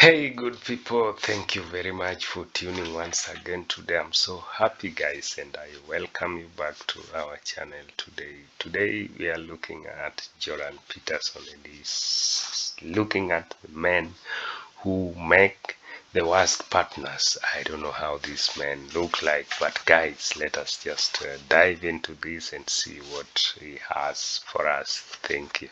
Hey, good people, thank you very much for tuning once again today. I'm so happy, guys, and I welcome you back to our channel today. Today, we are looking at Jordan Peterson, and he's looking at the men who make the worst partners. I don't know how these men look like, but guys, let us just dive into this and see what he has for us. Thank you.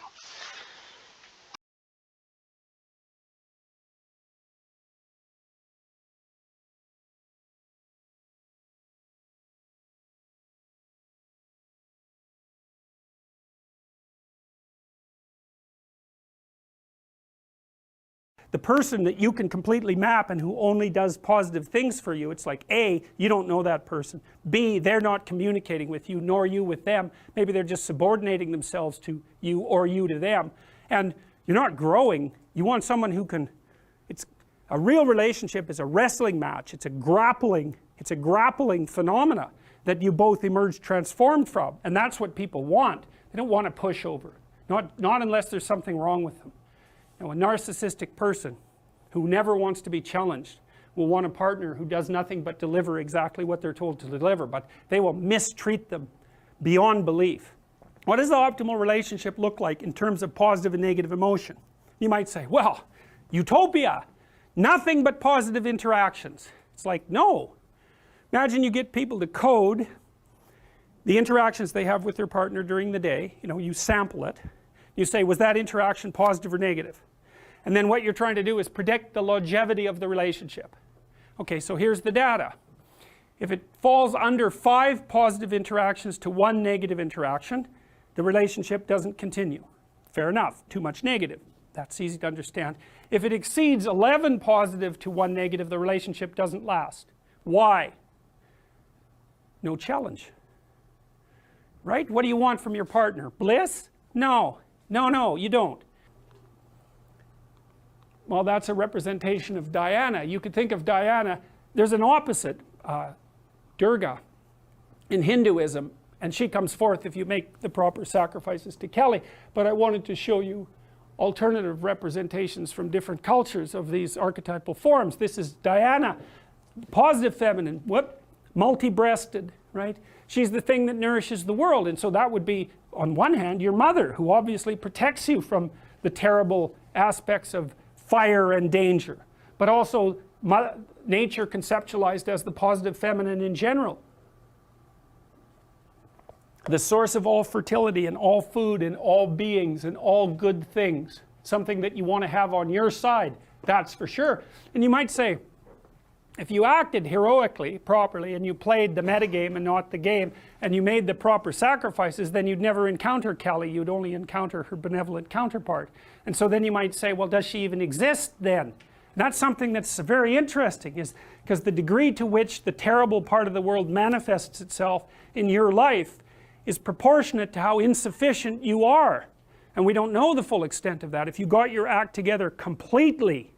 The person that you can completely map and who only does positive things for you, it's like A, you don't know that person. B, they're not communicating with you, nor you with them. Maybe they're just subordinating themselves to you or you to them. And you're not growing. You want someone who can, it's a real relationship is a wrestling match. It's a grappling phenomena that you both emerge transformed from. And that's what people want. They don't want a pushover. Not unless there's something wrong with them. Now, a narcissistic person who never wants to be challenged will want a partner who does nothing but deliver exactly what they're told to deliver, but they will mistreat them beyond belief. What does the optimal relationship look like in terms of positive and negative emotion? You might say, well, utopia, nothing but positive interactions. It's like, no. Imagine you get people to code the interactions they have with their partner during the day. You sample it. You say, was that interaction positive or negative? And then what you're trying to do is predict the longevity of the relationship. Okay, so here's the data. If it falls under 5 positive interactions to 1 negative interaction, the relationship doesn't continue. Fair enough, too much negative. That's easy to understand. If it exceeds 11 positive to 1 negative, the relationship doesn't last. Why? No challenge. Right? What do you want from your partner? Bliss? No. No, you don't. Well, that's a representation of Diana. You could think of Diana, there's an opposite, Durga, in Hinduism, and she comes forth if you make the proper sacrifices to Kali. But I wanted to show you alternative representations from different cultures of these archetypal forms. This is Diana, positive feminine, multi-breasted, right? She's the thing that nourishes the world, and so that would be, on one hand, your mother, who obviously protects you from the terrible aspects of fire and danger, but also nature conceptualized as the positive feminine in general. The source of all fertility and all food and all beings and all good things. Something that you want to have on your side, that's for sure. And you might say, if you acted heroically, properly, and you played the metagame and not the game, and you made the proper sacrifices, then you'd never encounter Kali, you'd only encounter her benevolent counterpart. And so then you might say, well, does she even exist then? And that's something that's very interesting, is because the degree to which the terrible part of the world manifests itself in your life is proportionate to how insufficient you are. And we don't know the full extent of that. If you got your act together completely,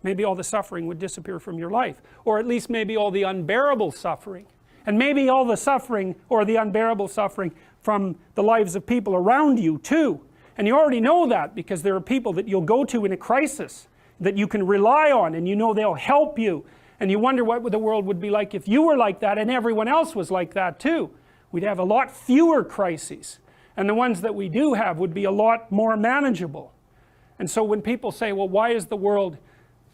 maybe all the suffering would disappear from your life, or at least maybe all the unbearable suffering, and maybe all the suffering or the unbearable suffering from the lives of people around you too. And you already know that because there are people that you'll go to in a crisis that you can rely on, and you know they'll help you, and you wonder what the world would be like if you were like that and everyone else was like that too. We'd have a lot fewer crises, and the ones that we do have would be a lot more manageable. And so when people say, well, why is the world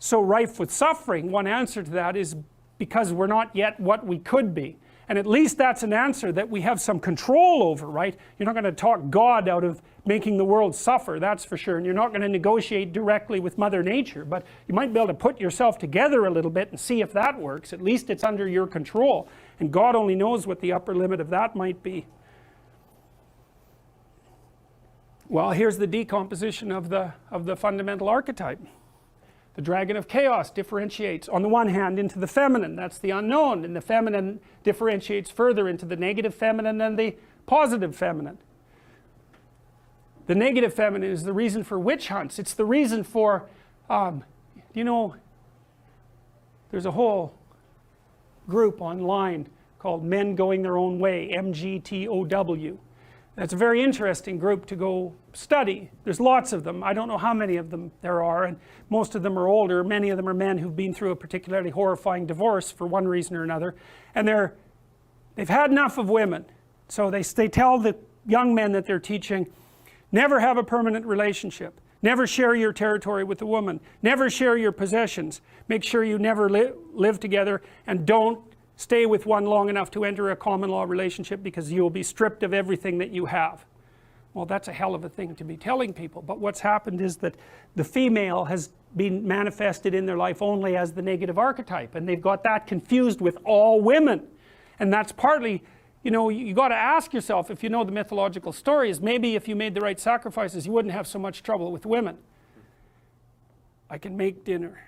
so rife with suffering, one answer to that is because we're not yet what we could be. And at least that's an answer that we have some control over, right? You're not going to talk God out of making the world suffer, that's for sure. And you're not going to negotiate directly with Mother Nature, but you might be able to put yourself together a little bit and see if that works. At least it's under your control. And God only knows what the upper limit of that might be. Well, here's the decomposition of the fundamental archetype. The dragon of chaos differentiates, on the one hand, into the feminine, that's the unknown, and the feminine differentiates further into the negative feminine and the positive feminine. The negative feminine is the reason for witch hunts. It's the reason for, you know, there's a whole group online called Men Going Their Own Way, MGTOW. That's a very interesting group to go study. There's lots of them. I don't know how many of them there are, and most of them are older. Many of them are men who've been through a particularly horrifying divorce for one reason or another, and they've had enough of women. So they tell the young men that they're teaching, never have a permanent relationship, never share your territory with a woman, never share your possessions, make sure you never live together, and don't stay with one long enough to enter a common law relationship because you will be stripped of everything that you have. Well, that's a hell of a thing to be telling people, but what's happened is that the female has been manifested in their life only as the negative archetype, and they've got that confused with all women. And that's partly, you know, you got to ask yourself, if you know the mythological stories, maybe if you made the right sacrifices you wouldn't have so much trouble with women. I can make dinner,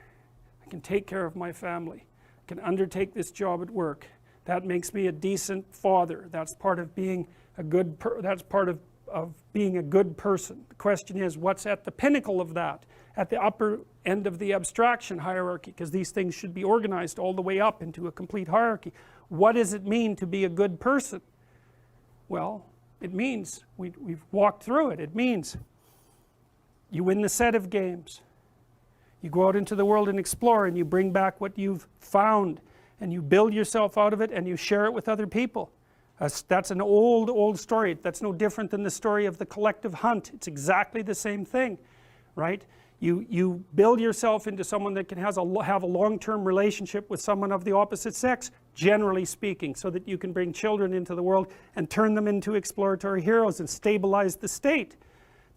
I can take care of my family, can undertake this job at work. That makes me a decent father. That's part of being a good being a good person. The question is, what's at the pinnacle of that, at the upper end of the abstraction hierarchy, because these things should be organized all the way up into a complete hierarchy. What does it mean to be a good person? Well, it means, we've walked through it, it means you win the set of games. You go out into the world and explore, and you bring back what you've found, and you build yourself out of it, and you share it with other people. That's an old story. That's no different than the story of the collective hunt. It's exactly the same thing, right? You build yourself into someone that can have a long-term relationship with someone of the opposite sex, generally speaking, so that you can bring children into the world and turn them into exploratory heroes and stabilize the state.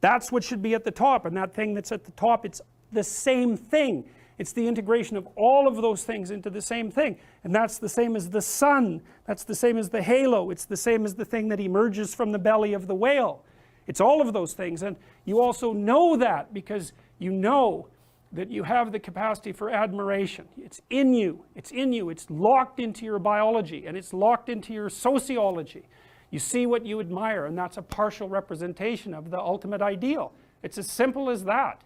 That's what should be at the top, and that thing that's at the top, it's the same thing. It's the integration of all of those things into the same thing, and that's the same as the sun, that's the same as the halo, it's the same as the thing that emerges from the belly of the whale. It's all of those things, and you also know that because you know that you have the capacity for admiration. It's in you, it's locked into your biology, and it's locked into your sociology. You see what you admire, and that's a partial representation of the ultimate ideal. It's as simple as that.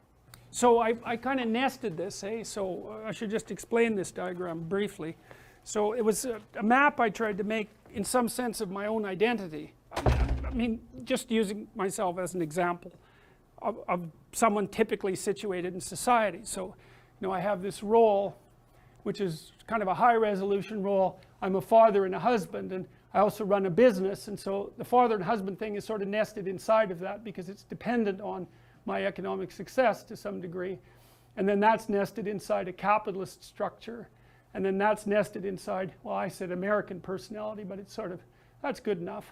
So I kind of nested this, so I should just explain this diagram briefly. So it was a map I tried to make in some sense of my own identity. I mean, just using myself as an example of someone typically situated in society. So, you know, I have this role, which is kind of a high resolution role. I'm a father and a husband, and I also run a business, and so the father and husband thing is sort of nested inside of that because it's dependent on my economic success to some degree, and then that's nested inside a capitalist structure, and then that's nested inside, well, I said American personality, but it's sort of, that's good enough,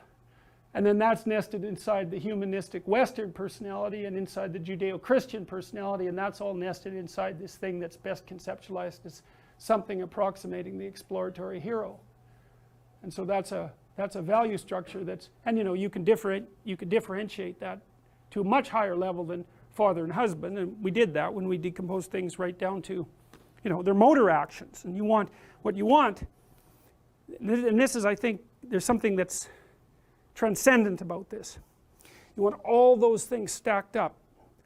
and then that's nested inside the humanistic Western personality and inside the Judeo-Christian personality, and that's all nested inside this thing that's best conceptualized as something approximating the exploratory hero. And so that's a value structure that's, and you know, you can differentiate that to a much higher level than father and husband, and we did that when we decomposed things right down to, you know, their motor actions. And you want what you want, and this is, I think, there's something that's transcendent about this. You want all those things stacked up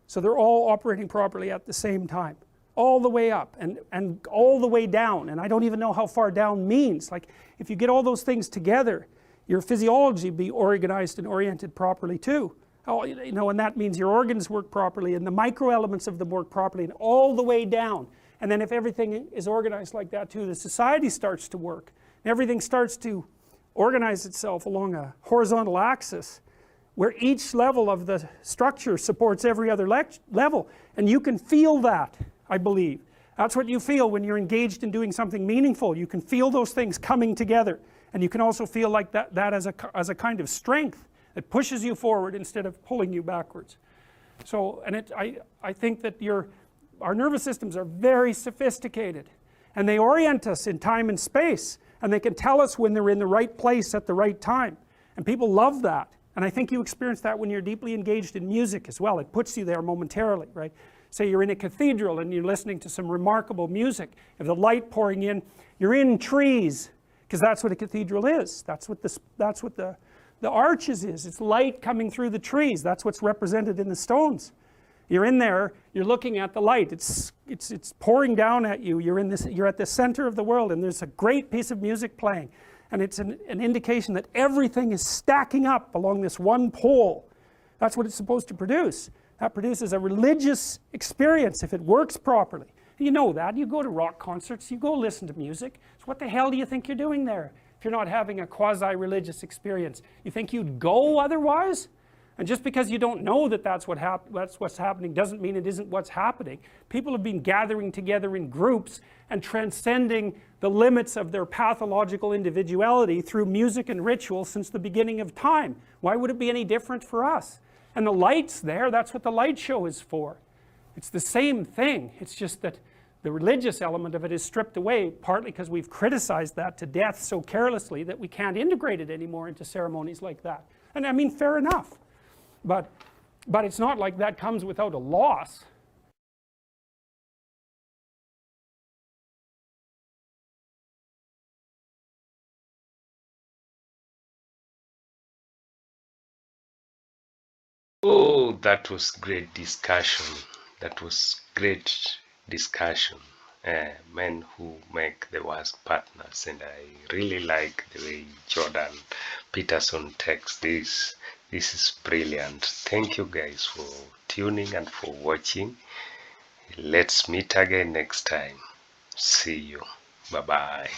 so they're all operating properly at the same time, all the way up and all the way down. And I don't even know how far down means. Like, if you get all those things together, your physiology be organized and oriented properly too. Oh, you know, and that means your organs work properly and the micro elements of them work properly and all the way down. And then if everything is organized like that too, the society starts to work. Everything starts to organize itself along a horizontal axis where each level of the structure supports every other level. And you can feel that, I believe. That's what you feel when you're engaged in doing something meaningful. You can feel those things coming together. And you can also feel like that as a kind of strength that pushes you forward instead of pulling you backwards. So, and I think that our nervous systems are very sophisticated, and they orient us in time and space, and they can tell us when they're in the right place at the right time, and people love that. And I think you experience that when you're deeply engaged in music as well. It puts you there momentarily, right? Say you're in a cathedral and you're listening to some remarkable music, if the light pouring in, you're in trees, because that's what a cathedral is. That's what the arches is. It's light coming through the trees. That's what's represented in the stones. You're in there, you're looking at the light. It's pouring down at you. You're at the center of the world, and there's a great piece of music playing. and it's an indication that everything is stacking up along this one pole. That's what it's supposed to produce. That produces a religious experience if it works properly. You know that. You go to rock concerts, you go listen to music. So what the hell do you think you're doing there if you're not having a quasi-religious experience? You think you'd go otherwise? And just because you don't know that that's what's happening doesn't mean it isn't what's happening. People have been gathering together in groups and transcending the limits of their pathological individuality through music and ritual since the beginning of time. Why would it be any different for us? And the light's there, that's what the light show is for. It's the same thing, it's just that the religious element of it is stripped away, partly because we've criticized that to death so carelessly that we can't integrate it anymore into ceremonies like that. And I mean, fair enough. But it's not like that comes without a loss. Oh, that was great discussion. That was great discussion. Men who make the worst partners, and I really like the way Jordan Peterson takes this. This is brilliant. Thank you guys for tuning and for watching. Let's meet again next time. See you. Bye bye.